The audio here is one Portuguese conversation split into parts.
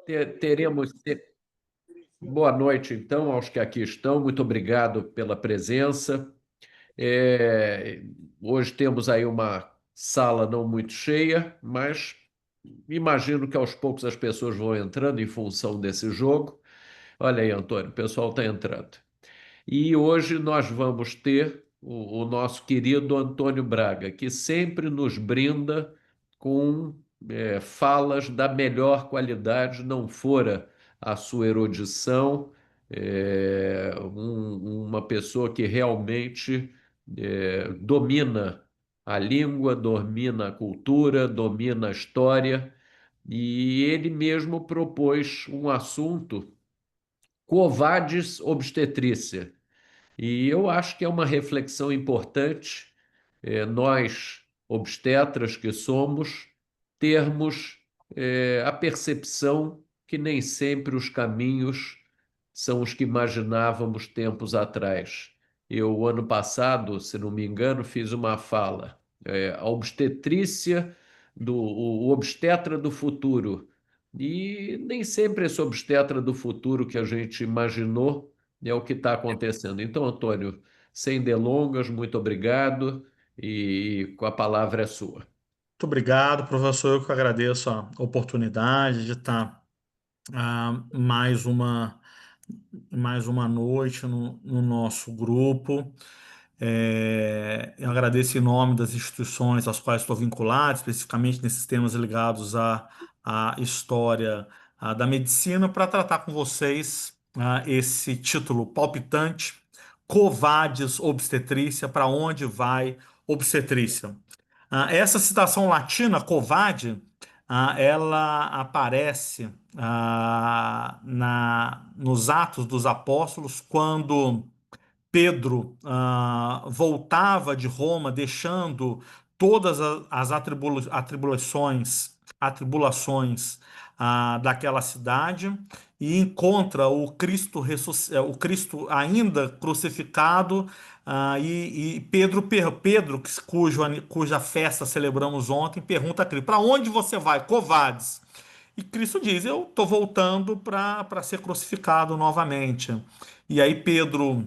Teremos. Boa noite, então, aos que aqui estão. Muito obrigado pela presença. É, Hoje temos aí uma sala não muito cheia, mas imagino que aos poucos as pessoas vão entrando em função desse jogo. Olha aí, Antônio, o pessoal está entrando. E hoje nós vamos ter o nosso querido Antônio Braga, que sempre nos brinda com falas da melhor qualidade, não fora a sua erudição, uma pessoa que realmente domina a língua, domina a cultura, domina a história, e ele mesmo propôs um assunto, Quo Vadis Obstetrícia. E eu acho que é uma reflexão importante, nós, obstetras que somos, termos a percepção que nem sempre os caminhos são os que imaginávamos tempos atrás. Eu, ano passado, se não me engano, fiz uma fala, a obstetrícia, o obstetra do futuro. E nem sempre esse obstetra do futuro que a gente imaginou é o que está acontecendo. Então, Antônio, sem delongas, muito obrigado e com a palavra é sua. Muito obrigado, professor. Eu que agradeço a oportunidade de estar mais uma noite no nosso grupo. Eu agradeço em nome das instituições às quais estou vinculado, especificamente nesses temas ligados à história da medicina, para tratar com vocês esse título palpitante, Quo Vadis Obstetrícia, para onde vai obstetrícia? Essa citação latina, Covade, ela aparece nos Atos dos Apóstolos, quando Pedro voltava de Roma, deixando todas as atribulações daquela cidade, e encontra o Cristo ainda crucificado. E Pedro, cuja festa celebramos ontem, pergunta a Cristo: para onde você vai, Covades? E Cristo diz: eu estou voltando para ser crucificado novamente. E aí Pedro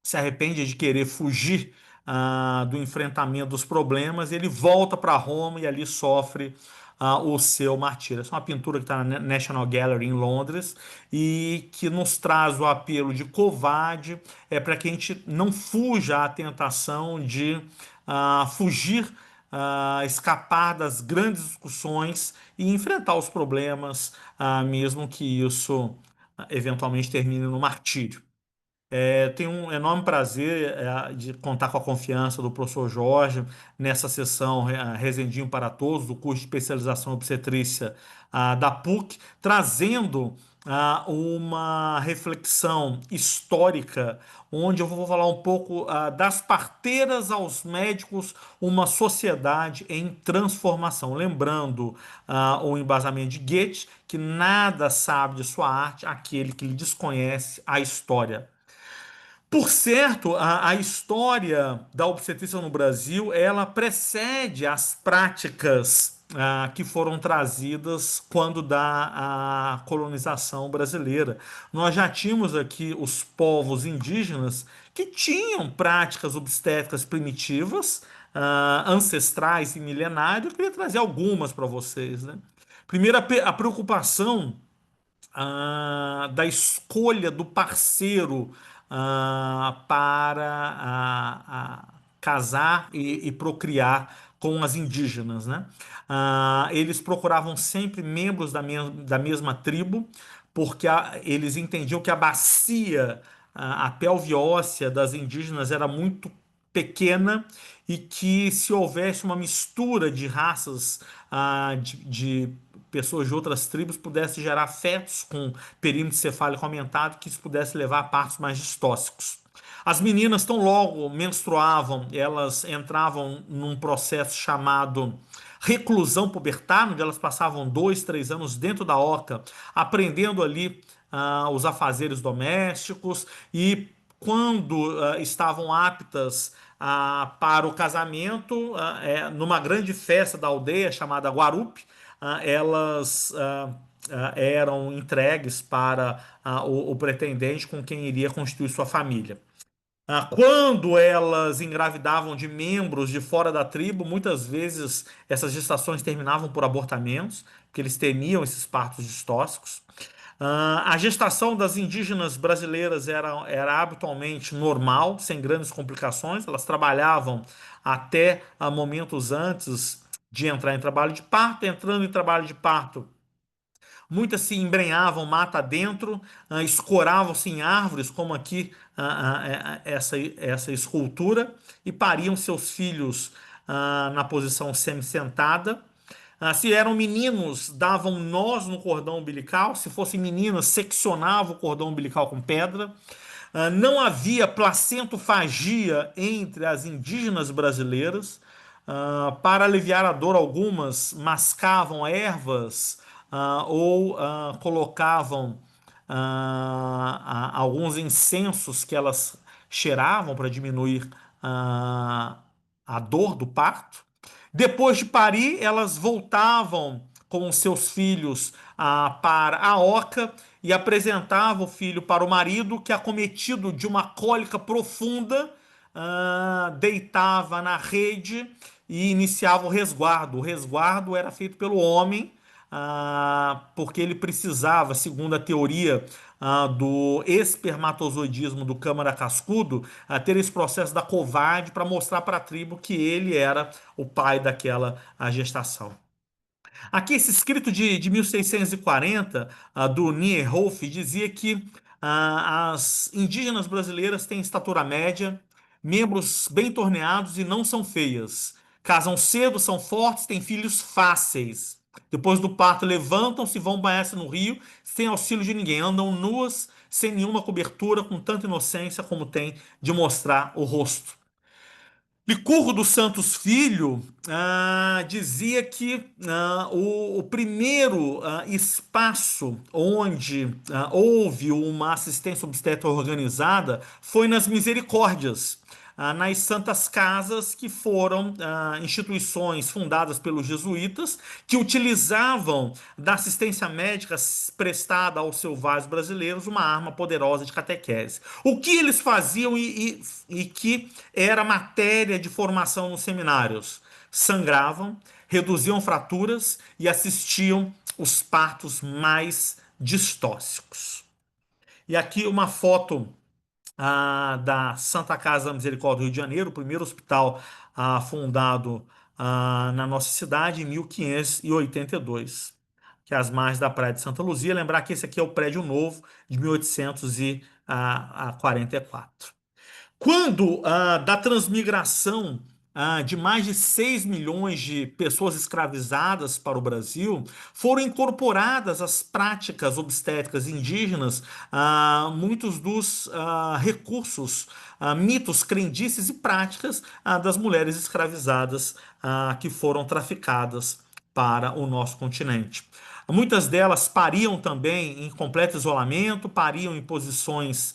se arrepende de querer fugir do enfrentamento dos problemas, ele volta para Roma e ali sofre o seu martírio. Essa é uma pintura que está na National Gallery em Londres e que nos traz o apelo de covarde, para que a gente não fuja à tentação de fugir, escapar das grandes discussões e enfrentar os problemas, mesmo que isso eventualmente termine no martírio. Tenho um enorme prazer de contar com a confiança do professor Jorge nessa sessão Rezendinho para Todos, do curso de especialização em obstetrícia da PUC, trazendo uma reflexão histórica, onde eu vou falar um pouco das parteiras aos médicos, uma sociedade em transformação. Lembrando o embasamento de Goethe, que nada sabe de sua arte aquele que lhe desconhece a história. Por certo, a história da obstetrícia no Brasil, ela precede as práticas que foram trazidas quando da a colonização brasileira. Nós já tínhamos aqui os povos indígenas que tinham práticas obstétricas primitivas, ancestrais e milenárias. Eu queria trazer algumas para vocês, né? Primeiro, a preocupação da escolha do parceiro para casar e procriar com as indígenas, né? Eles procuravam sempre membros da mesma tribo, porque eles entendiam que a bacia, a pelve óssea das indígenas era muito pequena e que se houvesse uma mistura de raças, de pessoas de outras tribos, pudesse gerar fetos com perímetro cefálico aumentado, que isso pudesse levar a partos mais distóxicos. As meninas, tão logo menstruavam, elas entravam num processo chamado reclusão pubertária, onde elas passavam 2, 3 anos dentro da oca, aprendendo ali os afazeres domésticos, e quando estavam aptas para o casamento, numa grande festa da aldeia chamada Guarupi, elas eram entregues para o pretendente com quem iria constituir sua família. Quando elas engravidavam de membros de fora da tribo, muitas vezes essas gestações terminavam por abortamentos, porque eles temiam esses partos distóxicos. A gestação das indígenas brasileiras era habitualmente normal, sem grandes complicações. Elas trabalhavam até momentos antes de entrar em trabalho de parto. Entrando em trabalho de parto, muitas se embrenhavam mata dentro, escoravam-se em árvores, como aqui essa escultura, e pariam seus filhos na posição semi-sentada. Se eram meninos, davam nós no cordão umbilical. Se fossem meninas, seccionavam o cordão umbilical com pedra. Não havia placentofagia entre as indígenas brasileiras. Para aliviar a dor, algumas mascavam ervas ou colocavam alguns incensos que elas cheiravam para diminuir a dor do parto. Depois de parir, elas voltavam com os seus filhos para a oca e apresentavam o filho para o marido, que, acometido de uma cólica profunda, deitava na rede e iniciava o resguardo. O resguardo era feito pelo homem, porque ele precisava, segundo a teoria do espermatozoidismo do câmara cascudo, ter esse processo da covarde para mostrar para a tribo que ele era o pai daquela gestação. Aqui, esse escrito de 1640, do Nierhoff, dizia que as indígenas brasileiras têm estatura média, membros bem torneados e não são feias. Casam cedo, são fortes, têm filhos fáceis. Depois do parto, levantam-se e vão banhar-se no rio, sem auxílio de ninguém. Andam nuas, sem nenhuma cobertura, com tanta inocência como tem de mostrar o rosto. Licurgo dos Santos Filho dizia que o primeiro espaço onde houve uma assistência obstétrica organizada foi nas Misericórdias, nas Santas Casas, que foram instituições fundadas pelos jesuítas, que utilizavam da assistência médica prestada aos selvagens brasileiros uma arma poderosa de catequese. O que eles faziam e que era matéria de formação nos seminários? Sangravam, reduziam fraturas e assistiam os partos mais distóxicos. E aqui uma foto da Santa Casa da Misericórdia do Rio de Janeiro, o primeiro hospital fundado na nossa cidade em 1582, que é às margens da Praia de Santa Luzia. Lembrar que esse aqui é o prédio novo de 1844. Quando da transmigração de mais de 6 milhões de pessoas escravizadas para o Brasil, foram incorporadas às práticas obstétricas indígenas muitos dos recursos, mitos, crendices e práticas das mulheres escravizadas que foram traficadas para o nosso continente. Muitas delas pariam também em completo isolamento, pariam em posições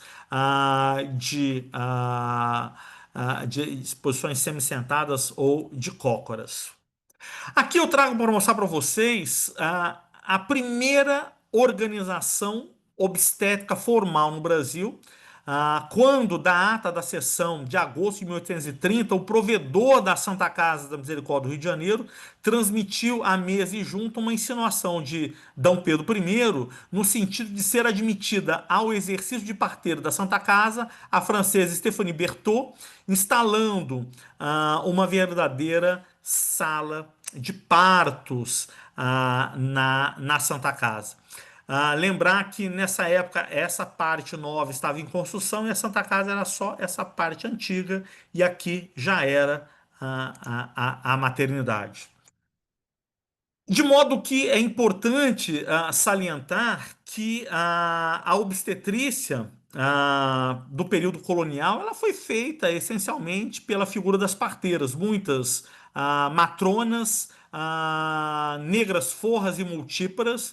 de posições semi-sentadas ou de cócoras. Aqui eu trago para mostrar para vocês a primeira organização obstétrica formal no Brasil. Quando, da ata da sessão de agosto de 1830, o provedor da Santa Casa da Misericórdia do Rio de Janeiro transmitiu à mesa e junto uma insinuação de D. Pedro I, no sentido de ser admitida ao exercício de parteiro da Santa Casa a francesa Stéphanie Berthoud, instalando uma verdadeira sala de partos na Santa Casa. Lembrar que nessa época essa parte nova estava em construção e a Santa Casa era só essa parte antiga, e aqui já era a maternidade. De modo que é importante salientar que a obstetrícia do período colonial ela foi feita essencialmente pela figura das parteiras, muitas matronas, negras forras e multíparas,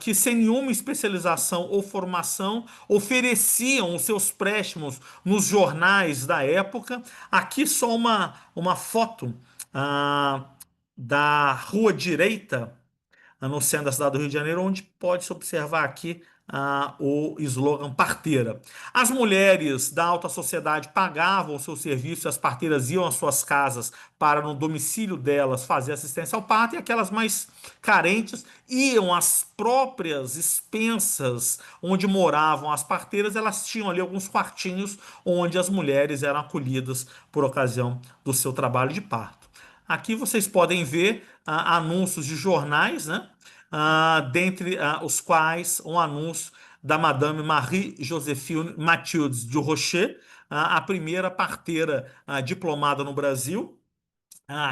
que sem nenhuma especialização ou formação ofereciam os seus préstimos nos jornais da época. Aqui só uma foto da rua direita no centro da cidade do Rio de Janeiro, onde pode-se observar aqui o slogan parteira. As mulheres da alta sociedade pagavam o seu serviço, as parteiras iam às suas casas para, no domicílio delas, fazer assistência ao parto, e aquelas mais carentes iam às próprias expensas onde moravam as parteiras, elas tinham ali alguns quartinhos onde as mulheres eram acolhidas por ocasião do seu trabalho de parto. Aqui vocês podem ver anúncios de jornais, né? Dentre os quais um anúncio da Madame Marie-Joséphine Mathilde de Rocher, a primeira parteira diplomada no Brasil,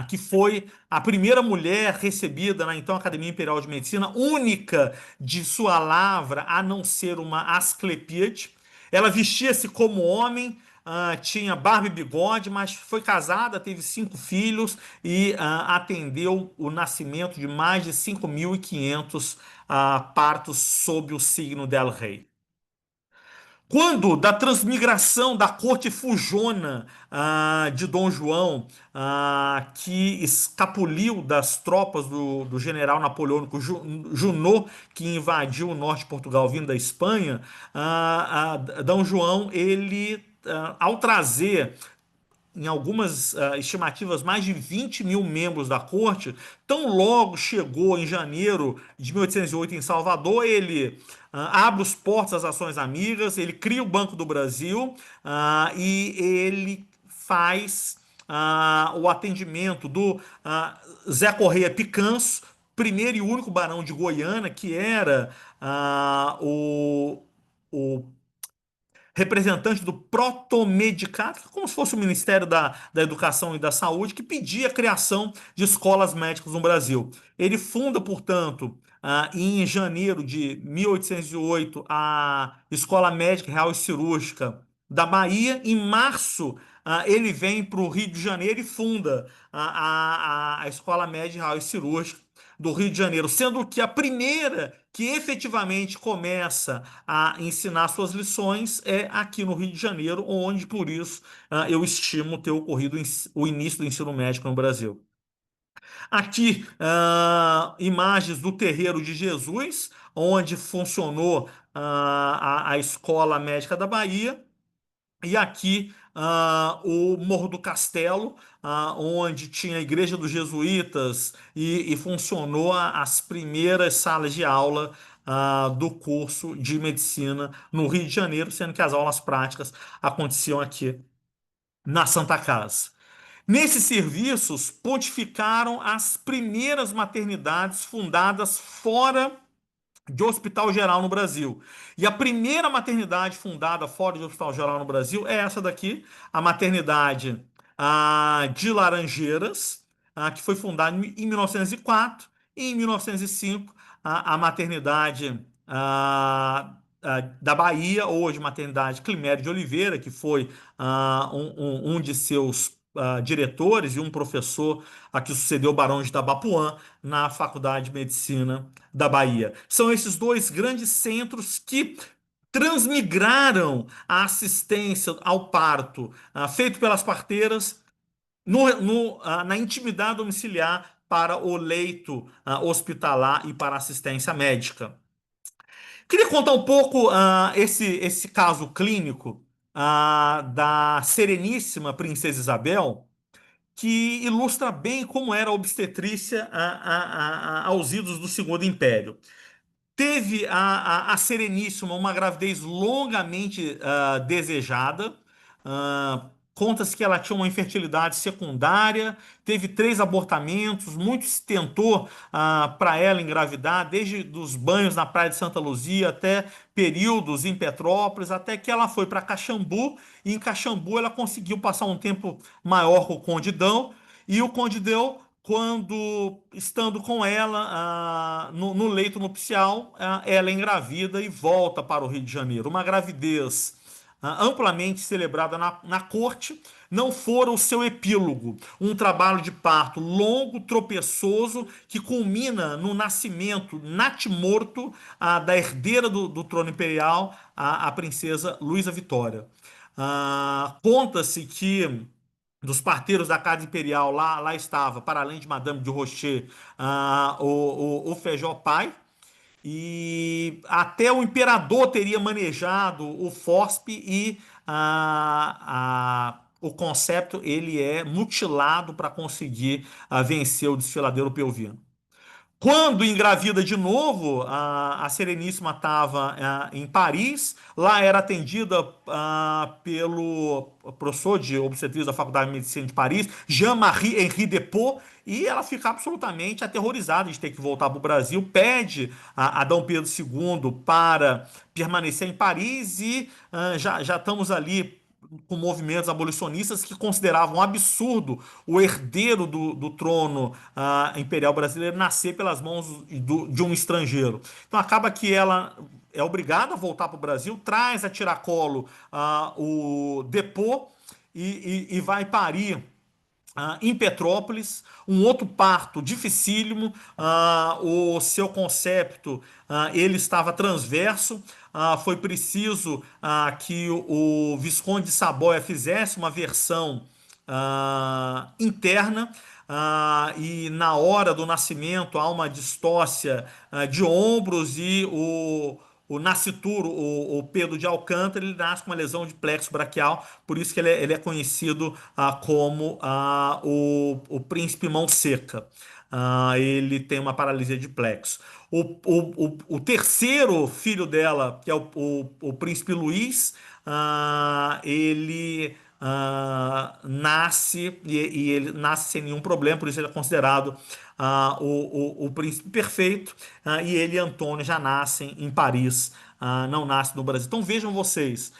que foi a primeira mulher recebida na então Academia Imperial de Medicina, única de sua lavra a não ser uma Asclepíade. Ela vestia-se como homem, tinha barba e bigode, mas foi casada, teve 5 filhos e atendeu o nascimento de mais de 5.500 partos sob o signo del Rei. Quando da transmigração da corte fujona de Dom João, que escapuliu das tropas do general napoleônico Junot, que invadiu o norte de Portugal vindo da Espanha, Dom João, ele, ao trazer em algumas estimativas, mais de 20 mil membros da corte. Tão logo chegou em janeiro de 1808 em Salvador, ele abre os portos às Ações Amigas, ele cria o Banco do Brasil e ele faz o atendimento do Zé Correia Picanço, primeiro e único barão de Goiânia, que era o representante do protomedicato, como se fosse o Ministério da Educação e da Saúde, que pedia a criação de escolas médicas no Brasil. Ele funda, portanto, em janeiro de 1808, a Escola Médica Real e Cirúrgica da Bahia. Em março, ele vem para o Rio de Janeiro e funda a Escola Médica Real e Cirúrgica do Rio de Janeiro, sendo que a primeira que efetivamente começa a ensinar suas lições é aqui no Rio de Janeiro, onde, por isso, eu estimo ter ocorrido o início do ensino médico no Brasil. Aqui, imagens do Terreiro de Jesus, onde funcionou a Escola Médica da Bahia. E aqui o Morro do Castelo, onde tinha a Igreja dos Jesuítas e funcionou as primeiras salas de aula do curso de medicina no Rio de Janeiro, sendo que as aulas práticas aconteciam aqui na Santa Casa. Nesses serviços, pontificaram as primeiras maternidades fundadas fora de hospital geral no Brasil. E a primeira maternidade fundada fora de hospital geral no Brasil é essa daqui, a maternidade de Laranjeiras, que foi fundada em 1904. E em 1905, a maternidade da Bahia, hoje maternidade Climério de Oliveira, que foi um de seus diretores e um professor a que sucedeu o Barão de Itabapuã na Faculdade de Medicina da Bahia. São esses dois grandes centros que transmigraram a assistência ao parto feito pelas parteiras na intimidade domiciliar para o leito hospitalar e para a assistência médica. Queria contar um pouco esse caso clínico da Sereníssima Princesa Isabel, que ilustra bem como era a obstetrícia aos idos do Segundo Império. Teve a Sereníssima uma gravidez longamente desejada. Conta-se que ela tinha uma infertilidade secundária, teve 3 abortamentos, muito se tentou para ela engravidar, desde os banhos na Praia de Santa Luzia até períodos em Petrópolis, até que ela foi para Caxambu, e em Caxambu ela conseguiu passar um tempo maior com o Conde Dão, e o Conde Dão, quando estando com ela no leito nupcial, ela engravida e volta para o Rio de Janeiro. Uma gravidez amplamente celebrada na corte, não fora o seu epílogo, um trabalho de parto longo, tropeçoso, que culmina no nascimento natimorto da herdeira do trono imperial, a princesa Luísa Vitória. Conta-se que dos parteiros da Casa Imperial, lá estava, para além de Madame de Rocher, o Feijó Pai, e até o imperador teria manejado o FOSP e o concepto ele é mutilado para conseguir vencer o desfiladeiro pelvino. Quando engravida de novo, a Sereníssima estava em Paris. Lá era atendida pelo professor de obstetrícia da Faculdade de Medicina de Paris, Jean-Marie Henri Depot, e ela fica absolutamente aterrorizada de ter que voltar para o Brasil. Pede a Dom Pedro II para permanecer em Paris e já estamos ali com movimentos abolicionistas que consideravam um absurdo o herdeiro do trono imperial brasileiro nascer pelas mãos de um estrangeiro. Então acaba que ela é obrigada a voltar para o Brasil, traz a tiracolo o Depô e vai parir em Petrópolis, um outro parto dificílimo, o seu concepto ele estava transverso, foi preciso que o Visconde de Saboia fizesse uma versão interna, e na hora do nascimento há uma distócia de ombros e o nascituro, o Pedro de Alcântara, ele nasce com uma lesão de plexo braquial, por isso que ele é conhecido como o príncipe mão seca. Ele tem uma paralisia de plexo. O terceiro filho dela, que é o príncipe Luís, ele nasce e ele nasce sem nenhum problema, por isso ele é considerado o príncipe perfeito, e ele e Antônio já nascem em Paris, não nascem no Brasil. Então vejam vocês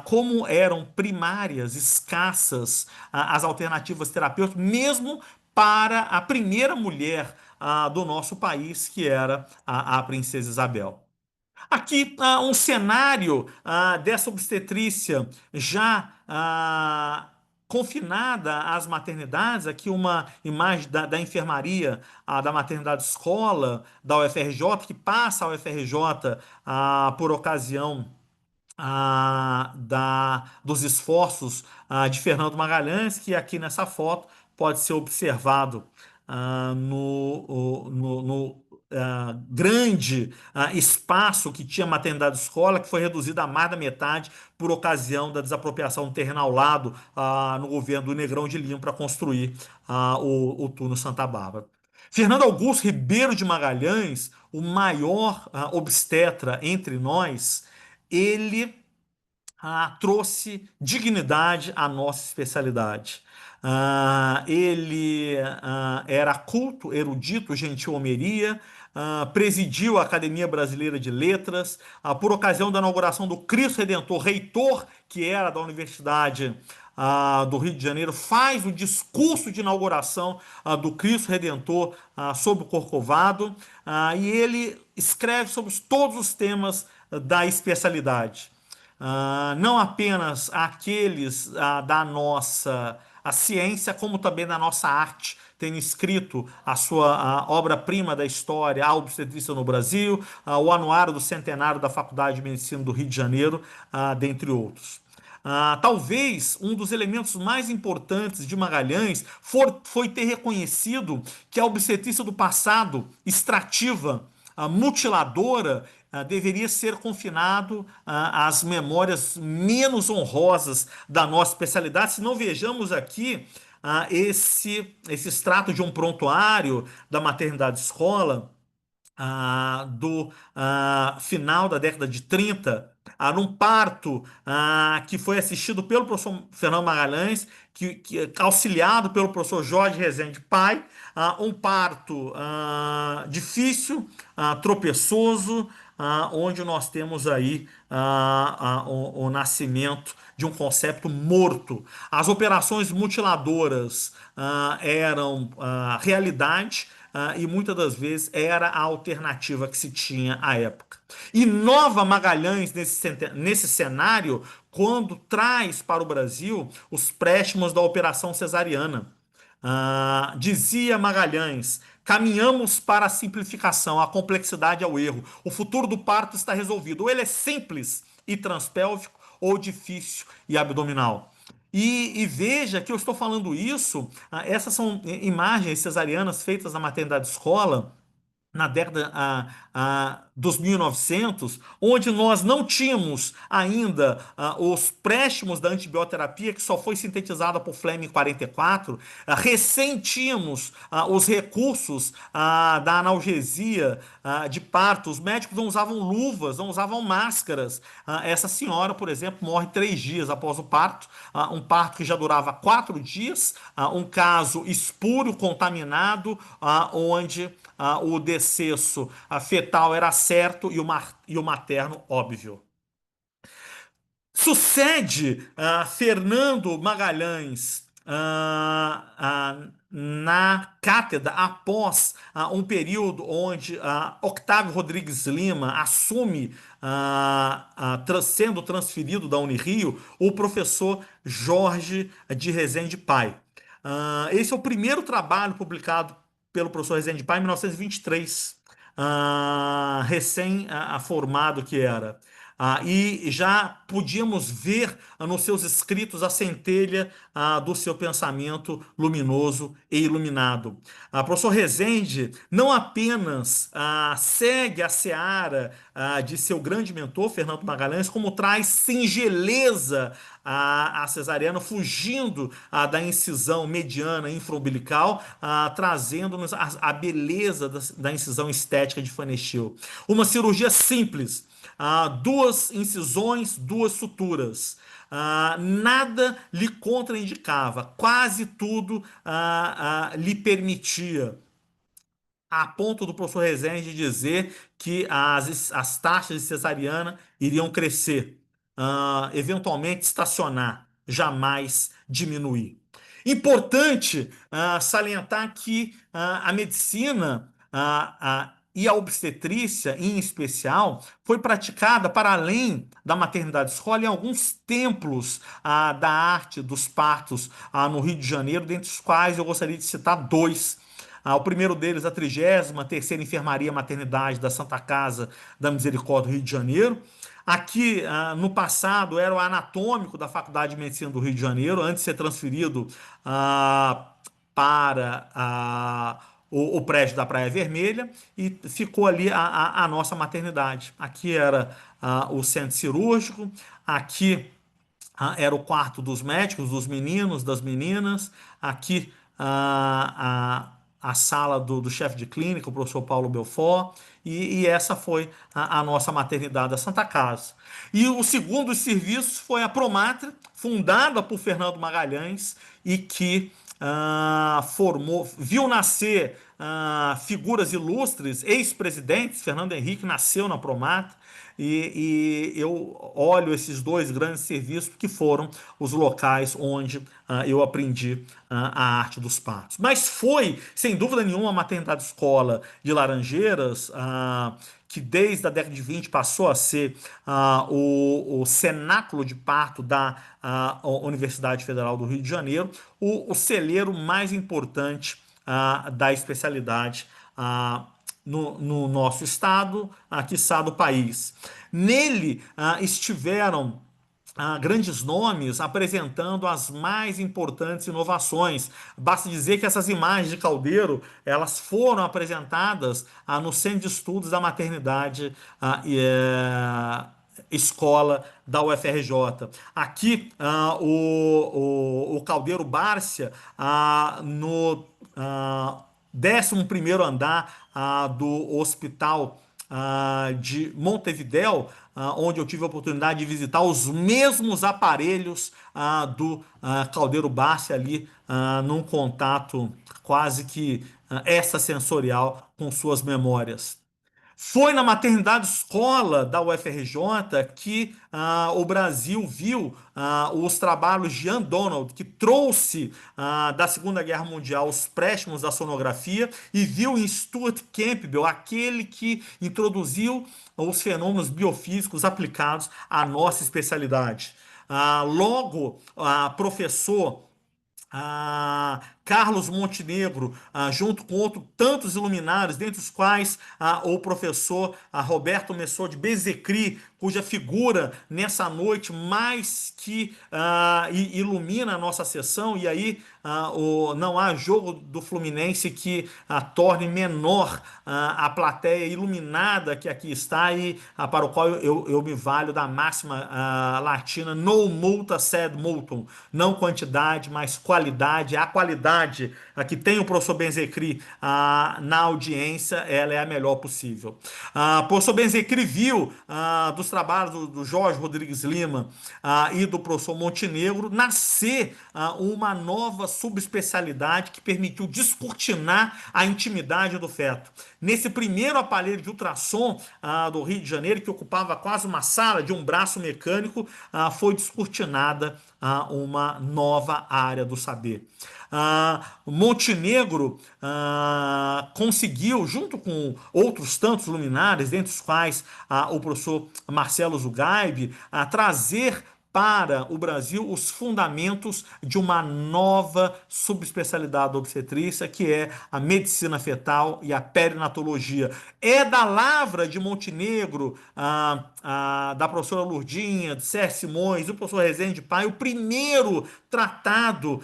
como eram primárias, escassas as alternativas terapêuticas, mesmo para a primeira mulher do nosso país, que era a princesa Isabel. Aqui um cenário dessa obstetrícia já confinada às maternidades. Aqui uma imagem da enfermaria da maternidade escola da UFRJ, que passa a UFRJ por ocasião dos esforços de Fernando Magalhães, que aqui nessa foto pode ser observado no grande espaço que tinha a maternidade escola, que foi reduzido a mais da metade por ocasião da desapropriação do terreno ao lado no governo do Negrão de Lima para construir o túnel Santa Bárbara. Fernando Augusto Ribeiro de Magalhães, o maior obstetra entre nós, ele trouxe dignidade à nossa especialidade. Ele era culto, erudito, gentil homeria, presidiu a Academia Brasileira de Letras, por ocasião da inauguração do Cristo Redentor, reitor, que era da Universidade do Rio de Janeiro, faz o discurso de inauguração do Cristo Redentor sob o Corcovado, e ele escreve sobre todos os temas da especialidade. Não apenas aqueles da nossa a ciência, como também da nossa arte, tendo escrito a sua obra-prima da história, A Obstetrícia no Brasil, o Anuário do Centenário da Faculdade de Medicina do Rio de Janeiro, dentre outros. Talvez um dos elementos mais importantes de Magalhães foi ter reconhecido que a obstetrícia do passado, extrativa, mutiladora, deveria ser confinado às memórias menos honrosas da nossa especialidade. Se não vejamos aqui esse extrato de um prontuário da maternidade escola do final da década de 30, num parto que foi assistido pelo professor Fernando Magalhães, auxiliado pelo professor Jorge Rezende Pai, um parto difícil, tropeçoso, onde nós temos aí o nascimento de um concepto morto. As operações mutiladoras eram realidade, e muitas das vezes era a alternativa que se tinha à época. Inova Magalhães nesse cenário quando traz para o Brasil os préstimos da Operação Cesariana. Dizia Magalhães: caminhamos para a simplificação, a complexidade ao erro. O futuro do parto está resolvido. Ou ele é simples e transpélvico, ou difícil e abdominal. E veja que eu estou falando isso, essas são imagens cesarianas feitas na maternidade escola na década dos 1900, onde nós não tínhamos ainda os préstimos da antibioterapia, que só foi sintetizada por Fleming em 44, recém tínhamos os recursos da analgesia de parto, os médicos não usavam luvas, não usavam máscaras. Essa senhora, por exemplo, morre 3 dias após o parto, um parto que já durava 4 dias, um caso espúrio, contaminado, onde o decesso fetal era certo e o materno óbvio. Sucede Fernando Magalhães na cátedra após um período onde Octávio Rodrigues Lima assume, sendo transferido da Unirio, o professor Jorge de Rezende Pai. Esse é o primeiro trabalho publicado pelo professor Rezende Pai em 1923, recém-formado que era. E já podíamos ver nos seus escritos a centelha do seu pensamento luminoso e iluminado. Professor Rezende não apenas segue a seara de seu grande mentor, Fernando Magalhães, como traz singeleza a cesariana, fugindo da incisão mediana infraumbilical, trazendo-nos a beleza da incisão estética de Van Steel. Uma cirurgia simples, 2 incisões, 2 suturas. Nada lhe contraindicava, quase tudo lhe permitia, a ponto do professor Rezende dizer que as taxas de cesariana iriam crescer, eventualmente estacionar, jamais diminuir. Importante salientar que a medicina e a obstetrícia, em especial, foi praticada para além da maternidade escola em alguns templos da arte dos partos no Rio de Janeiro, dentre os quais eu gostaria de citar 2. O primeiro deles, a 33ª Enfermaria Maternidade da Santa Casa da Misericórdia do Rio de Janeiro. Aqui, no passado, era o anatômico da Faculdade de Medicina do Rio de Janeiro, antes de ser transferido para o prédio da Praia Vermelha, e ficou ali a nossa maternidade. Aqui era o centro cirúrgico, aqui era o quarto dos médicos, dos meninos, das meninas, aqui a sala do chefe de clínica, o professor Paulo Belfort, e essa foi a nossa maternidade da Santa Casa. E o segundo dos serviços foi a Promatra, fundada por Fernando Magalhães, e que viu nascer figuras ilustres, ex-presidentes. Fernando Henrique nasceu na Promatra, e eu olho esses 2 grandes serviços que foram os locais onde eu aprendi a arte dos partos. Mas foi, sem dúvida nenhuma, a maternidade escola de Laranjeiras, que desde a década de 20 passou a ser o cenáculo de parto da Universidade Federal do Rio de Janeiro, o celeiro mais importante da especialidade no nosso estado, quiçá do país. Nele estiveram grandes nomes apresentando as mais importantes inovações. Basta dizer que essas imagens de Caldeiro, elas foram apresentadas no Centro de Estudos da Maternidade Escola da UFRJ. Aqui, o Caldeiro Bárcia, no 11º andar do Hospital de Montevidéu, onde eu tive a oportunidade de visitar os mesmos aparelhos do Caldeiro Bárcia ali, num contato quase que extrasensorial com suas memórias. Foi na maternidade escola da UFRJ que o Brasil viu os trabalhos de Ian Donald, que trouxe da Segunda Guerra Mundial os préstimos da sonografia, e viu em Stuart Campbell aquele que introduziu os fenômenos biofísicos aplicados à nossa especialidade. Logo, professor Carlos Montenegro, junto com outros tantos iluminares, dentre os quais o professor Roberto Messor de Bezecri, cuja figura nessa noite mais que ilumina a nossa sessão, e aí não há jogo do Fluminense que torne menor a plateia iluminada que aqui está e para o qual eu me valho da máxima latina: no multa sed multum, não quantidade, mas qualidade. A qualidade que tem o professor Benzecri na audiência, ela é a melhor possível. O professor Benzecri viu dos trabalhos do Jorge Rodrigues Lima e do professor Montenegro nascer uma nova subespecialidade que permitiu descortinar a intimidade do feto. Nesse primeiro aparelho de ultrassom do Rio de Janeiro, que ocupava quase uma sala de um braço mecânico, foi descortinada uma nova área do saber. Montenegro conseguiu, junto com outros tantos luminares, dentre os quais o professor Marcelo Zugaib, trazer para o Brasil os fundamentos de uma nova subespecialidade da obstetrícia, que é a medicina fetal e a perinatologia. É da lavra de Montenegro, da professora Lurdinha, de Sérgio Simões, do professor Rezende Pai, o primeiro tratado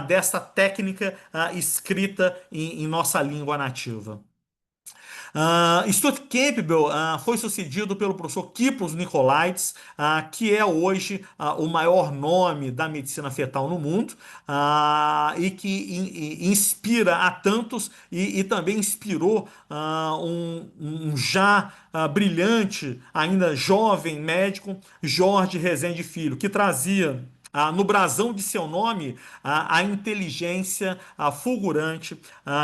dessa técnica escrita em nossa língua nativa. Stuart Campbell foi sucedido pelo professor Kipros Nicolaides, que é hoje o maior nome da medicina fetal no mundo, e que inspira a tantos e também inspirou um já brilhante, ainda jovem médico, Jorge Rezende Filho, que trazia no brasão de seu nome a inteligência fulgurante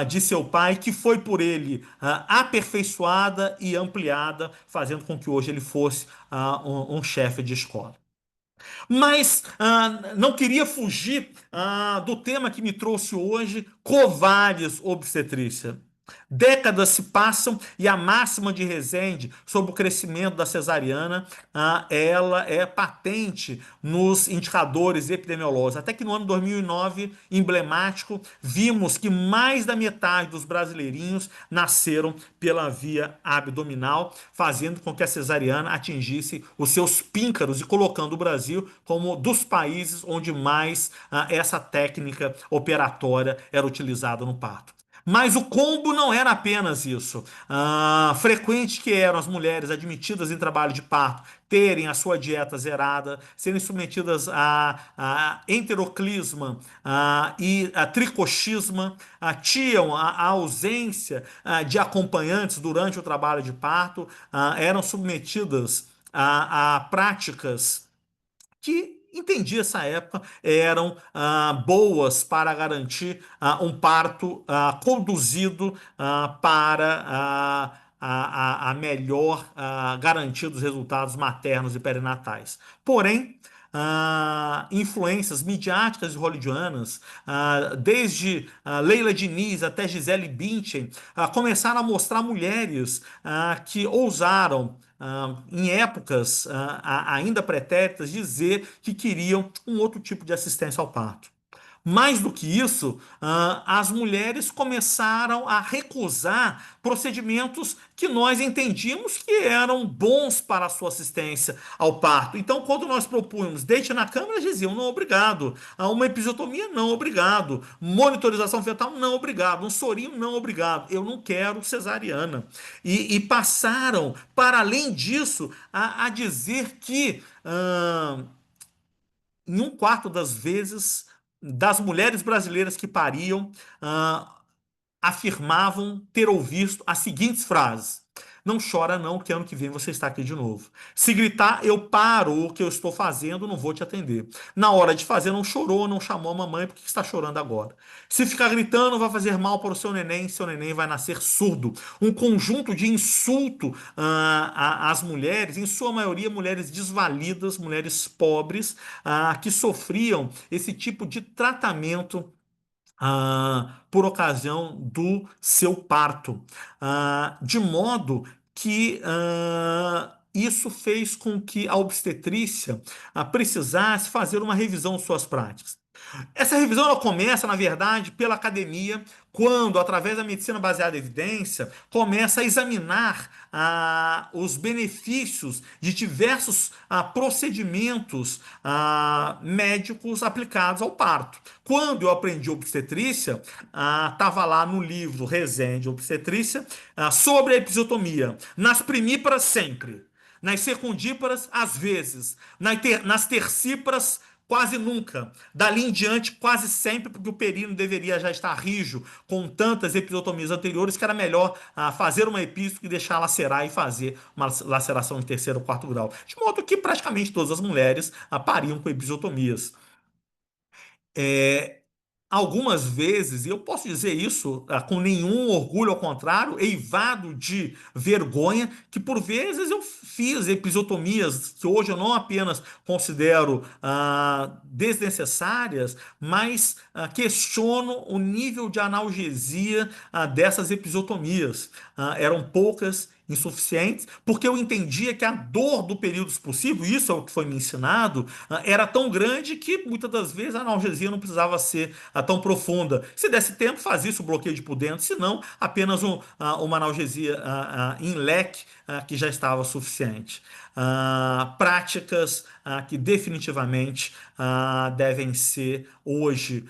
de seu pai, que foi por ele aperfeiçoada e ampliada, fazendo com que hoje ele fosse um chefe de escola. Mas não queria fugir do tema que me trouxe hoje: Covades obstetrícia. Décadas se passam e a máxima de Rezende sobre o crescimento da cesariana, ela é patente nos indicadores epidemiológicos. Até que no ano 2009, emblemático, vimos que mais da metade dos brasileirinhos nasceram pela via abdominal, fazendo com que a cesariana atingisse os seus píncaros e colocando o Brasil como dos países onde mais essa técnica operatória era utilizada no parto. Mas o combo não era apenas isso. Frequente que eram as mulheres admitidas em trabalho de parto terem a sua dieta zerada, serem submetidas a enteroclisma e a tricochisma, tinham a ausência de acompanhantes durante o trabalho de parto, eram submetidas a práticas que entendi essa época eram boas para garantir um parto conduzido para a melhor garantia dos resultados maternos e perinatais. Porém, influências midiáticas e hollywoodianas, desde Leila Diniz até Gisele Bündchen, começaram a mostrar mulheres que ousaram, em épocas ainda pretéritas, dizer que queriam um outro tipo de assistência ao parto. Mais do que isso, as mulheres começaram a recusar procedimentos que nós entendíamos que eram bons para a sua assistência ao parto. Então, quando nós propunhamos deite na cama, elas diziam não, obrigado. Uma episiotomia, não, obrigado. Monitorização fetal, não, obrigado. Um sorinho, não, obrigado. Eu não quero cesariana. E passaram, para além disso, a dizer que em um quarto das vezes, das mulheres brasileiras que pariam, afirmavam ter ouvido as seguintes frases: não chora não, que ano que vem você está aqui de novo. Se gritar, eu paro o que eu estou fazendo, não vou te atender. Na hora de fazer, não chorou, não chamou a mamãe, por que está chorando agora? Se ficar gritando, vai fazer mal para o seu neném vai nascer surdo. Um conjunto de insulto às mulheres, em sua maioria mulheres desvalidas, mulheres pobres, que sofriam esse tipo de tratamento por ocasião do seu parto, de modo que isso fez com que a obstetrícia precisasse fazer uma revisão de suas práticas. Essa revisão ela começa, na verdade, pela academia, quando, através da medicina baseada em evidência, começa a examinar os benefícios de diversos procedimentos médicos aplicados ao parto. Quando eu aprendi obstetrícia, estava lá no livro Resenha de Obstetrícia, sobre a episiotomia. Nas primíparas, sempre. Nas secundíparas, às vezes. Nas tercíparas, quase nunca. Dali em diante, quase sempre, porque o períneo deveria já estar rijo, com tantas episiotomias anteriores, que era melhor fazer uma epístola e deixar lacerar e fazer uma laceração de terceiro ou quarto grau. De modo que praticamente todas as mulheres pariam com episiotomias. É, algumas vezes, e eu posso dizer isso com nenhum orgulho, ao contrário, eivado de vergonha, que por vezes eu fiz episiotomias que hoje eu não apenas considero desnecessárias, mas questiono o nível de analgesia dessas episiotomias. Eram poucas, insuficientes, porque eu entendia que a dor do período expulsivo, isso é o que foi me ensinado, era tão grande que muitas das vezes a analgesia não precisava ser tão profunda. Se desse tempo, fazia isso, o bloqueio de por dentro, se não, apenas uma analgesia em leque que já estava suficiente. Práticas que definitivamente devem ser hoje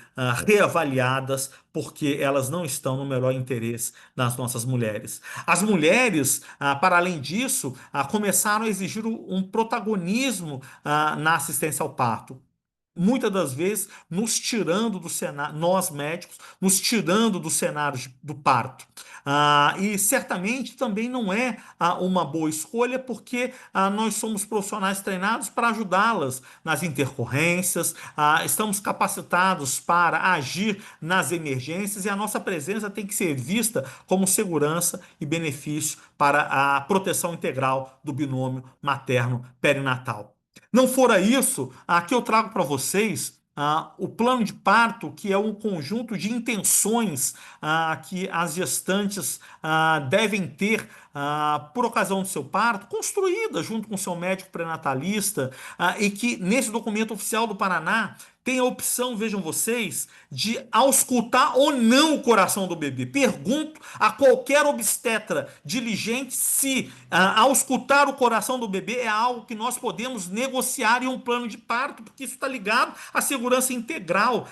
reavaliadas, porque elas não estão no melhor interesse das nossas mulheres. As mulheres, para além disso, começaram a exigir um protagonismo na assistência ao parto, muitas das vezes nos tirando do cenário, nós médicos, nos tirando do cenário do parto. E certamente também não é uma boa escolha, porque nós somos profissionais treinados para ajudá-las nas intercorrências, estamos capacitados para agir nas emergências e a nossa presença tem que ser vista como segurança e benefício para a proteção integral do binômio materno-perinatal. Não fora isso, aqui eu trago para vocês o plano de parto, que é um conjunto de intenções que as gestantes devem ter por ocasião do seu parto, construída junto com o seu médico pré-natalista, e que nesse documento oficial do Paraná tem a opção, vejam vocês, de auscultar ou não o coração do bebê. Pergunto a qualquer obstetra diligente se auscultar o coração do bebê é algo que nós podemos negociar em um plano de parto, porque isso está ligado à segurança integral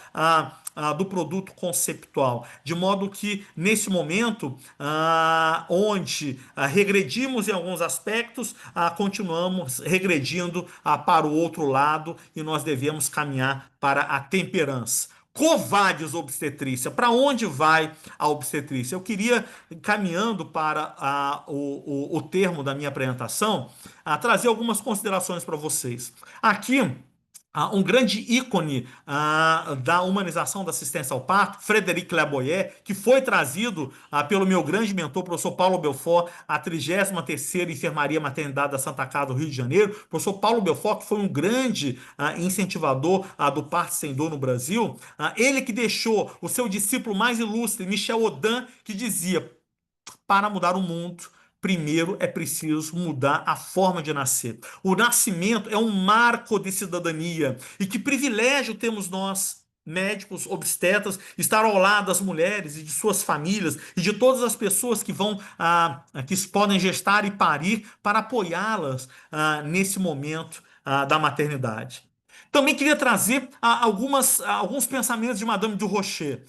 do produto conceptual. De modo que, nesse momento, onde regredimos em alguns aspectos, continuamos regredindo para o outro lado e nós devemos caminhar para a temperança. Covades obstetrícia. Para onde vai a obstetrícia? Eu queria, caminhando para o termo da minha apresentação, trazer algumas considerações para vocês. Aqui, um grande ícone da humanização da assistência ao parto, Frederic Leboyer, que foi trazido pelo meu grande mentor, professor Paulo Belfort, à 33ª Enfermaria Maternidade da Santa Casa do Rio de Janeiro. Professor Paulo Belfort, que foi um grande incentivador do parto sem dor no Brasil, ele que deixou o seu discípulo mais ilustre, Michel Odin, que dizia: para mudar o mundo, primeiro é preciso mudar a forma de nascer. O nascimento é um marco de cidadania. E que privilégio temos nós, médicos, obstetras, estar ao lado das mulheres e de suas famílias e de todas as pessoas que vão, que podem gestar e parir, para apoiá-las nesse momento da maternidade. Também queria trazer alguns pensamentos de Madame du Rocher,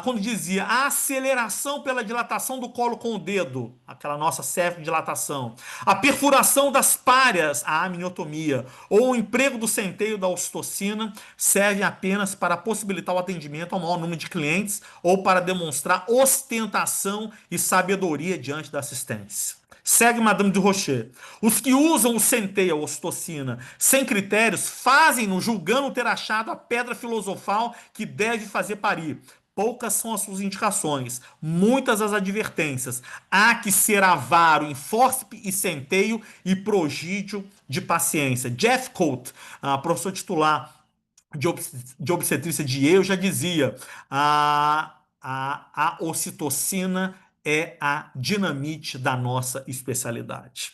quando dizia a aceleração pela dilatação do colo com o dedo, aquela nossa serve de dilatação, a perfuração das párias, a amniotomia, ou o emprego do centeio da ocitocina servem apenas para possibilitar o atendimento ao maior número de clientes ou para demonstrar ostentação e sabedoria diante da assistência. Segue Madame du Rocher. Os que usam o centeio, a ocitocina, sem critérios, fazem-no julgando ter achado a pedra filosofal que deve fazer parir. Poucas são as suas indicações, muitas as advertências. Há que ser avaro em fórceps e centeio e progídio de paciência. Jeff Colt, professor titular de obstetrícia de Yale, já dizia: a ocitocina é a dinamite da nossa especialidade.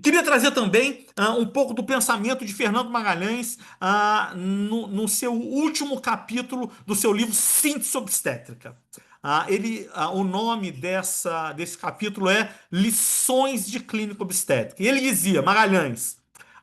Queria trazer também um pouco do pensamento de Fernando Magalhães no seu último capítulo do seu livro Síntese Obstétrica. O nome desse capítulo é Lições de Clínica Obstétrica. E ele dizia, Magalhães,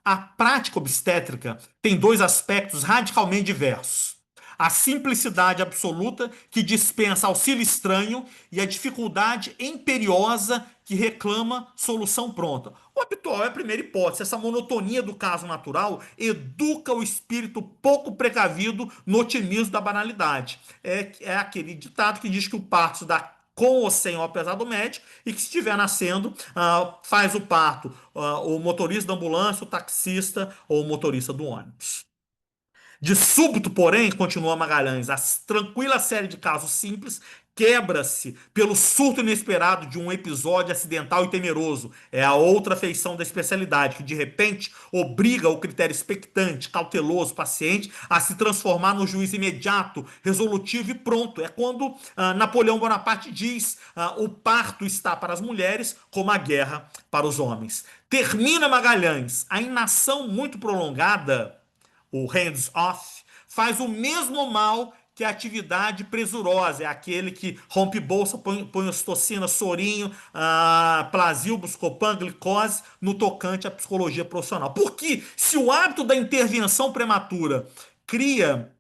a prática obstétrica tem dois aspectos radicalmente diversos. A simplicidade absoluta, que dispensa auxílio estranho, e a dificuldade imperiosa, que reclama solução pronta. O habitual é a primeira hipótese. Essa monotonia do caso natural educa o espírito pouco precavido no otimismo da banalidade. É aquele ditado que diz que o parto se dá com ou sem o apesar do médico, e que se estiver nascendo, faz o parto o motorista da ambulância, o taxista ou o motorista do ônibus. De súbito, porém, continua Magalhães, a tranquila série de casos simples quebra-se pelo surto inesperado de um episódio acidental e temeroso. É a outra feição da especialidade, que de repente obriga o critério expectante, cauteloso, paciente a se transformar no juiz imediato, resolutivo e pronto. É quando Napoleão Bonaparte diz o parto está para as mulheres como a guerra para os homens. Termina Magalhães, a inação muito prolongada, o hands-off, faz o mesmo mal que a atividade presurosa, é aquele que rompe bolsa, põe ocitocina, sorinho, Plasil, Buscopan, glicose, no tocante à psicologia profissional. Porque se o hábito da intervenção prematura cria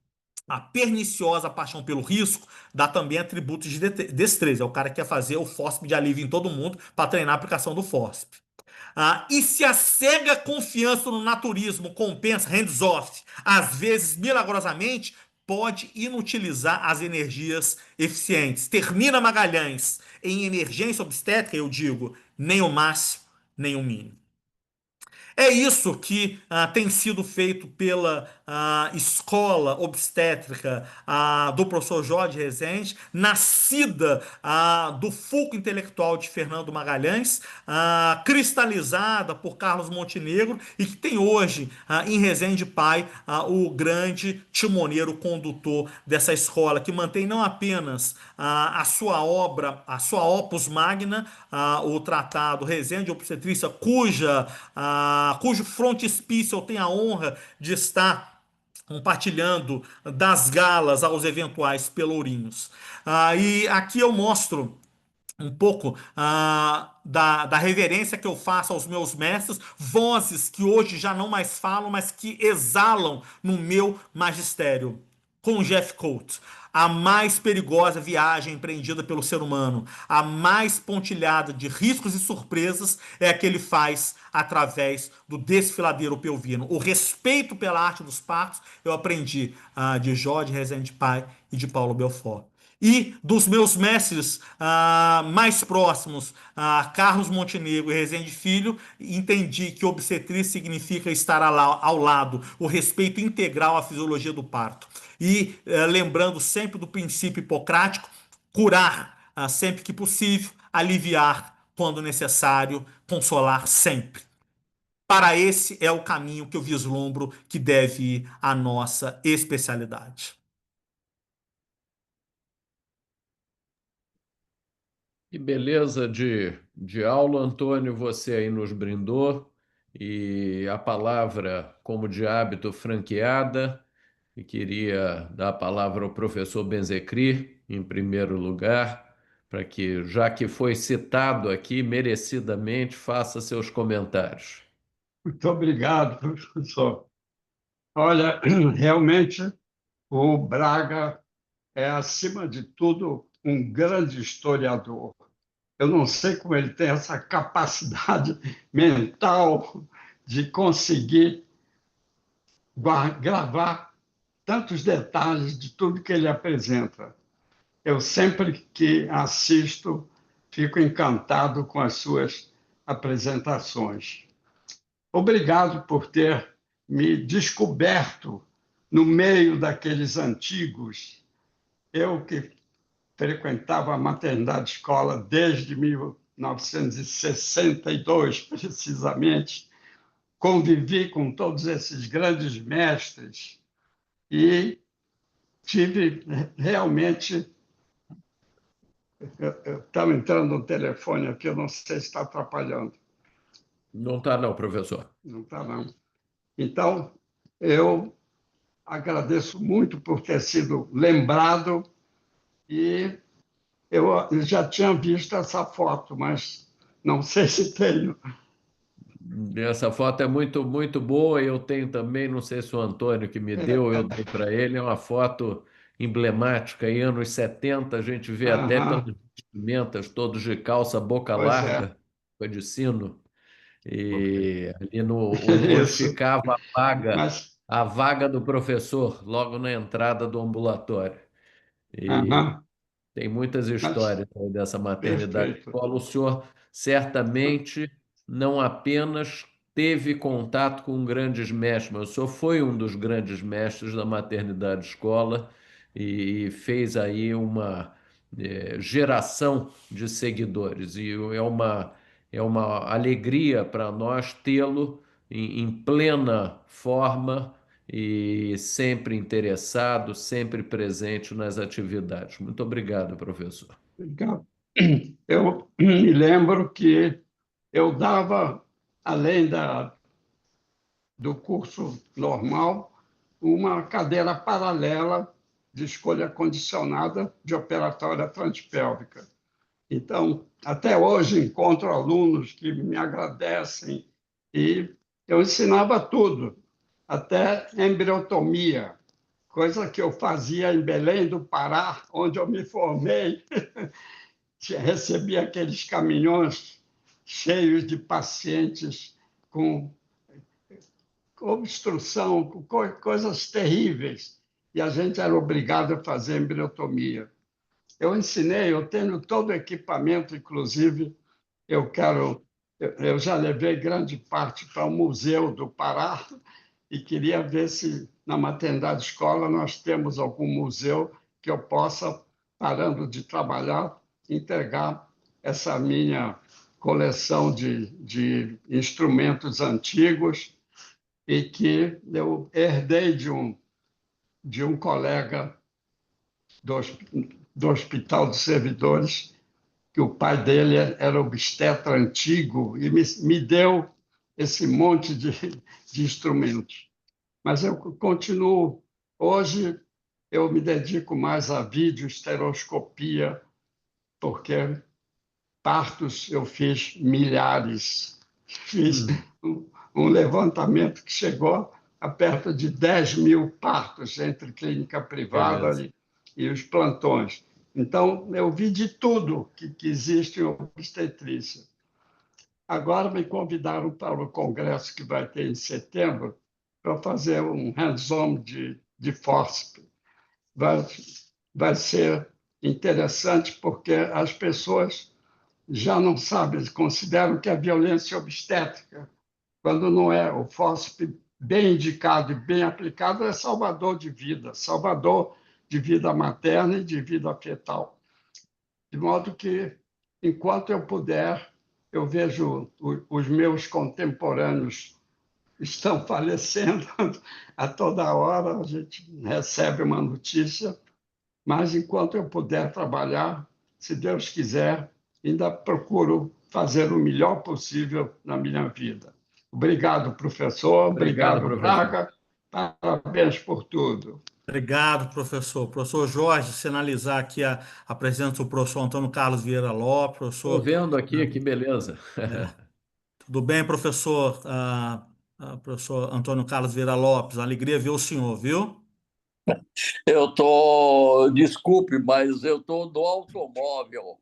a perniciosa paixão pelo risco, dá também atributos de destreza. É o cara que quer fazer o fórceps de alívio em todo mundo para treinar a aplicação do fórceps. E se a cega confiança no naturismo compensa hands-off, às vezes milagrosamente, pode inutilizar as energias eficientes. Termina Magalhães. Em emergência obstétrica, eu digo, nem o máximo, nem o mínimo. É isso que tem sido feito pela escola obstétrica do professor Jorge Rezende, nascida do fulcro intelectual de Fernando Magalhães, cristalizada por Carlos Montenegro e que tem hoje em Rezende Pai o grande timoneiro condutor dessa escola, que mantém não apenas a sua obra, a sua opus magna, o tratado Rezende Obstetrícia, cujo frontispício eu tenho a honra de estar compartilhando das galas aos eventuais pelourinhos. E aqui eu mostro um pouco da reverência que eu faço aos meus mestres, vozes que hoje já não mais falam, mas que exalam no meu magistério. Com Jeff Coates, a mais perigosa viagem empreendida pelo ser humano, a mais pontilhada de riscos e surpresas é a que ele faz através do desfiladeiro pelvino. O respeito pela arte dos partos eu aprendi de Jorge Rezende Pai e de Paulo Belfort. E dos meus mestres mais próximos, Carlos Montenegro e Rezende Filho, entendi que obstetrícia significa estar ao lado, o respeito integral à fisiologia do parto. E lembrando sempre do princípio hipocrático, curar sempre que possível, aliviar quando necessário, consolar sempre. Para esse é o caminho que eu vislumbro que deve ir a nossa especialidade. Que beleza de aula, Antônio, você aí nos brindou. E a palavra, como de hábito, franqueada. E queria dar a palavra ao professor Benzecri, em primeiro lugar, para que, já que foi citado aqui, merecidamente, faça seus comentários. Muito obrigado, professor. Olha, realmente o Braga é, acima de tudo, um grande historiador. Eu não sei como ele tem essa capacidade mental de conseguir gravar tantos detalhes de tudo que ele apresenta. Eu sempre que assisto, fico encantado com as suas apresentações. Obrigado por ter me descoberto no meio daqueles antigos. Eu que frequentava a maternidade escola desde 1962, precisamente, convivi com todos esses grandes mestres e tive realmente. Estava entrando no telefone aqui, eu não sei se está atrapalhando. Não está não, professor. Não está, não. Então, eu agradeço muito por ter sido lembrado e eu já tinha visto essa foto, mas não sei se tenho. Essa foto é muito, muito boa. Eu tenho também, não sei se o Antônio que me deu, eu dei para ele. É uma foto emblemática, aí, anos 70. A gente vê até pelas Aham, vestimentas, todos de calça, boca pois é, larga, foi de sino. E ali onde isso. ficava Mas, a vaga do professor, logo na entrada do ambulatório. E aham, tem muitas mas histórias aí dessa maternidade perfeito. escola. O senhor certamente não apenas teve contato com grandes mestres, mas o senhor foi um dos grandes mestres da maternidade escola e fez aí uma geração de seguidores. E é uma alegria para nós tê-lo em plena forma e sempre interessado, sempre presente nas atividades. Muito obrigado, professor. Legal. Eu me lembro que eu dava, além do curso normal, uma cadeira paralela de escolha condicionada de operatória transpélvica. Então, até hoje encontro alunos que me agradecem e eu ensinava tudo, até embriotomia, coisa que eu fazia em Belém do Pará, onde eu me formei. Recebia aqueles caminhões cheios de pacientes com obstrução, com coisas terríveis, e a gente era obrigado a fazer embriotomia. Eu ensinei, eu tenho todo o equipamento, inclusive eu já levei grande parte para o Museu do Pará e queria ver se na maternidade escola nós temos algum museu que eu possa, parando de trabalhar, entregar essa minha coleção de instrumentos antigos e que eu herdei de um colega do, do Hospital dos Servidores, que o pai dele era obstetra antigo e me deu esse monte de instrumentos. Mas eu continuo. Hoje, eu me dedico mais à videoestereoscopia, porque partos eu fiz milhares. Fiz Hum, um levantamento que chegou a perto de 10 mil partos entre clínica privada beleza. e os plantões. Então, eu vi de tudo que existe em obstetrícia. Agora me convidaram para o congresso que vai ter em setembro para fazer um hands-on de fórceps. Vai, vai ser interessante porque as pessoas já não sabem, consideram que é violência obstétrica, quando não é. O fórceps bem indicado e bem aplicado é salvador de vida materna e de vida fetal. De modo que, enquanto eu puder, eu vejo os meus contemporâneos estão falecendo a toda hora, a gente recebe uma notícia, mas enquanto eu puder trabalhar, se Deus quiser, ainda procuro fazer o melhor possível na minha vida. Obrigado, professor. Obrigado, Obrigado, professor. Braga. Parabéns por tudo. Obrigado, professor. Professor Jorge, sinalizar aqui a presença do professor Antônio Carlos Vieira Lopes. Estou Professor, vendo aqui, que beleza. tudo bem, professor? Professor Antônio Carlos Vieira Lopes, alegria ver o senhor, viu? Desculpe, mas eu tô no automóvel.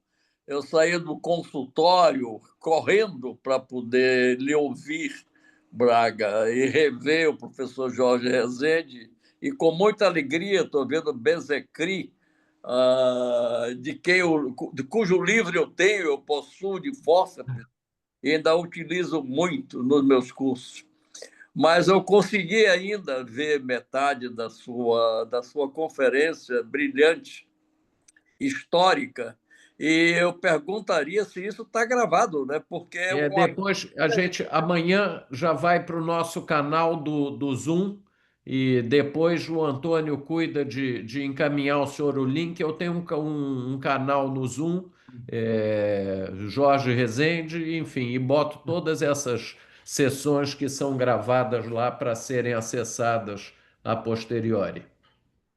Eu saí do consultório correndo para poder lhe ouvir, Braga, e rever o professor Jorge Rezende. E com muita alegria estou vendo Bezecri, de cujo livro eu tenho, eu possuo de fórceps, e ainda utilizo muito nos meus cursos. Mas eu consegui ainda ver metade da sua conferência brilhante, histórica, e eu perguntaria se isso está gravado, né? Porque é uma. Depois, a gente amanhã já vai para o nosso canal do Zoom e depois o Antônio cuida de encaminhar o senhor o link. Eu tenho um canal no Zoom, Jorge Rezende, enfim, e boto todas essas sessões que são gravadas lá para serem acessadas a posteriori.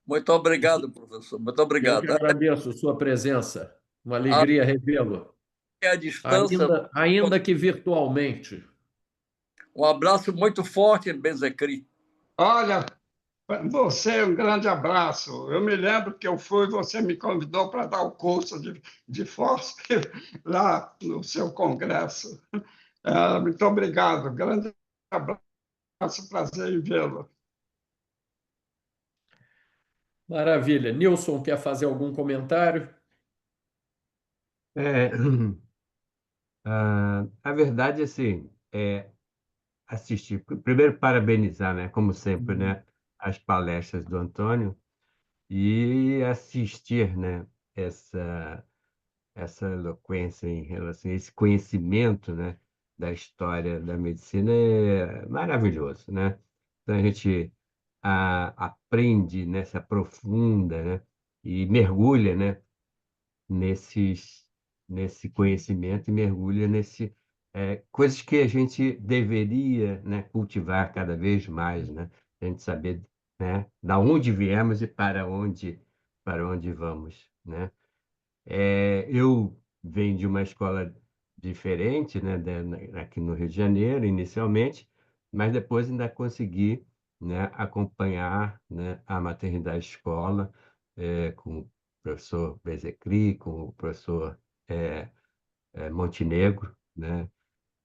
Muito obrigado, professor. Muito Eu que obrigado. agradeço sua presença. Uma A, alegria revê-lo, a distância, ainda que virtualmente. um abraço muito forte, Bezecri. Olha, você, um grande abraço. Eu me lembro que eu fui, você me convidou para dar o curso de fósforo lá no seu congresso. Muito obrigado. Grande abraço, prazer em vê-lo. Maravilha. Nilson, quer fazer algum comentário? É, a verdade, assim, é assistir. Primeiro, parabenizar, né, como sempre, né, as palestras do Antônio e assistir, né, essa, essa eloquência em relação a esse conhecimento, né, da história da medicina é maravilhoso, né? Então, a gente aprende, né, se aprofunda, né, e mergulha, né, nesses, nesse conhecimento e mergulha nesse coisas que a gente deveria, né, cultivar cada vez mais, né? A gente saber, né, da onde viemos e para onde vamos, né? Eu venho de uma escola diferente, né, aqui no Rio de Janeiro, inicialmente, mas depois ainda consegui, né, acompanhar, né, a maternidade escola com o professor Bezecri, com o professor eh, Montenegro, né,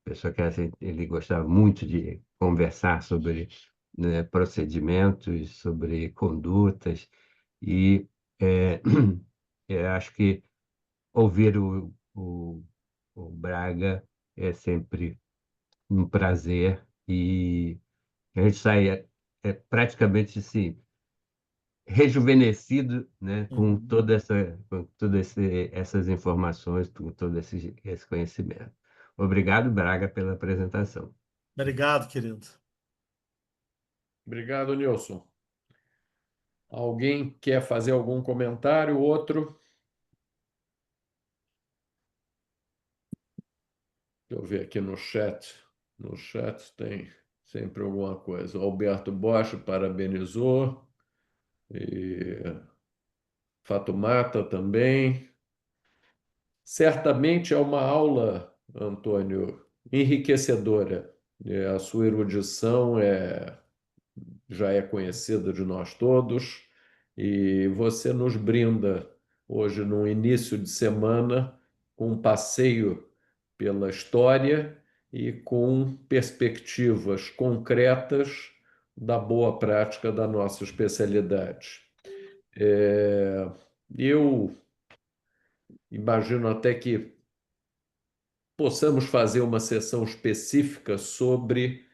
pessoa que assim, ele gostava muito de conversar sobre, né, procedimentos, sobre condutas, e eh, eu acho que ouvir o Braga é sempre um prazer e a gente sai praticamente assim, rejuvenescido, né, com Uhum. com essas informações, com todo esse conhecimento. Obrigado, Braga, pela apresentação. Obrigado, querido. Obrigado, Nilson. Alguém quer fazer algum comentário? Outro? Deixa eu ver aqui no chat. No chat tem sempre alguma coisa. O Alberto Bosch parabenizou. E Fatumata também. Certamente é uma aula, Antônio, enriquecedora. A sua erudição já é conhecida de nós todos e você nos brinda hoje, num início de semana, com um passeio pela história e com perspectivas concretas da boa prática da nossa especialidade. Eu imagino até que possamos fazer uma sessão específica sobre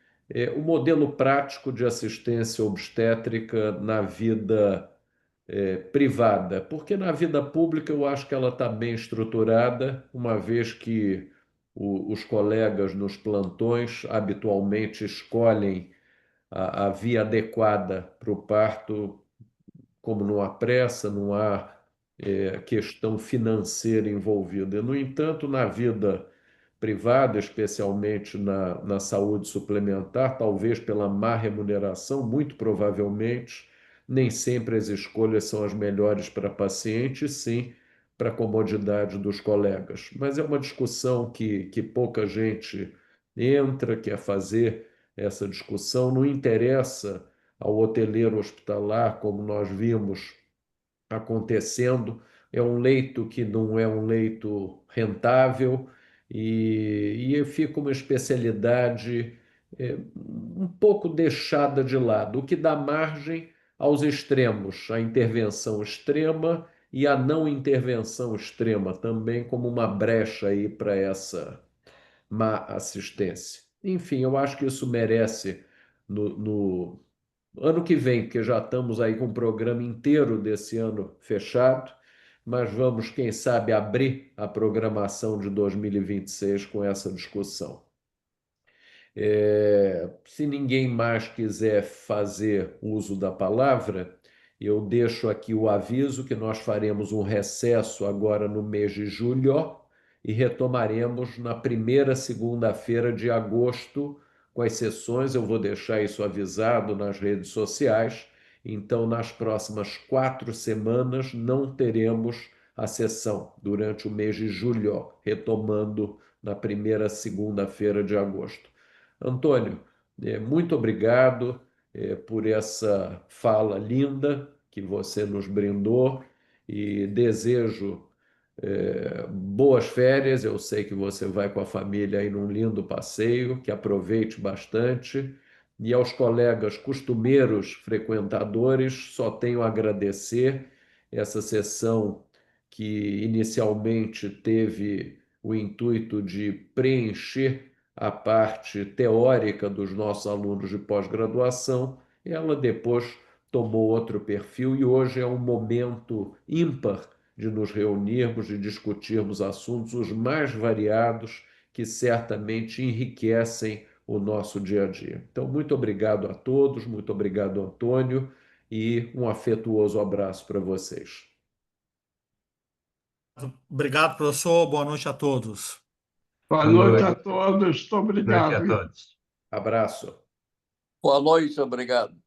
o modelo prático de assistência obstétrica na vida privada, porque na vida pública eu acho que ela está bem estruturada, uma vez que os colegas nos plantões habitualmente escolhem a via adequada para o parto, como não há pressa, não há questão financeira envolvida. No entanto, na vida privada, especialmente na saúde suplementar, talvez pela má remuneração, muito provavelmente, nem sempre as escolhas são as melhores para paciente, sim para a comodidade dos colegas. Mas é uma discussão que pouca gente entra, quer fazer essa discussão, não interessa ao hoteleiro hospitalar, como nós vimos acontecendo. É um leito que não é um leito rentável e fica uma especialidade um pouco deixada de lado, o que dá margem aos extremos, a intervenção extrema e a não intervenção extrema, também como uma brecha aí para essa má assistência. Enfim, eu acho que isso merece no ano que vem, porque já estamos aí com o programa inteiro desse ano fechado, mas vamos, quem sabe, abrir a programação de 2026 com essa discussão. Se ninguém mais quiser fazer uso da palavra, eu deixo aqui o aviso que nós faremos um recesso agora no mês de julho e retomaremos na primeira segunda-feira de agosto com as sessões. Eu vou deixar isso avisado nas redes sociais. Então, nas próximas 4 semanas, não teremos a sessão durante o mês de julho, retomando na primeira segunda-feira de agosto. Antônio, muito obrigado por essa fala linda que você nos brindou e desejo boas férias. Eu sei que você vai com a família aí num lindo passeio, que aproveite bastante. E aos colegas costumeiros frequentadores, só tenho a agradecer essa sessão que inicialmente teve o intuito de preencher a parte teórica dos nossos alunos de pós-graduação. Ela depois tomou outro perfil e hoje é um momento ímpar de nos reunirmos, de discutirmos assuntos os mais variados que certamente enriquecem o nosso dia a dia. Então, muito obrigado a todos, muito obrigado, Antônio, e um afetuoso abraço para vocês. Obrigado, professor. Boa noite a todos. Boa Boa noite noite. a todos. Muito Boa noite a obrigado. todos. Abraço. Boa noite, obrigado.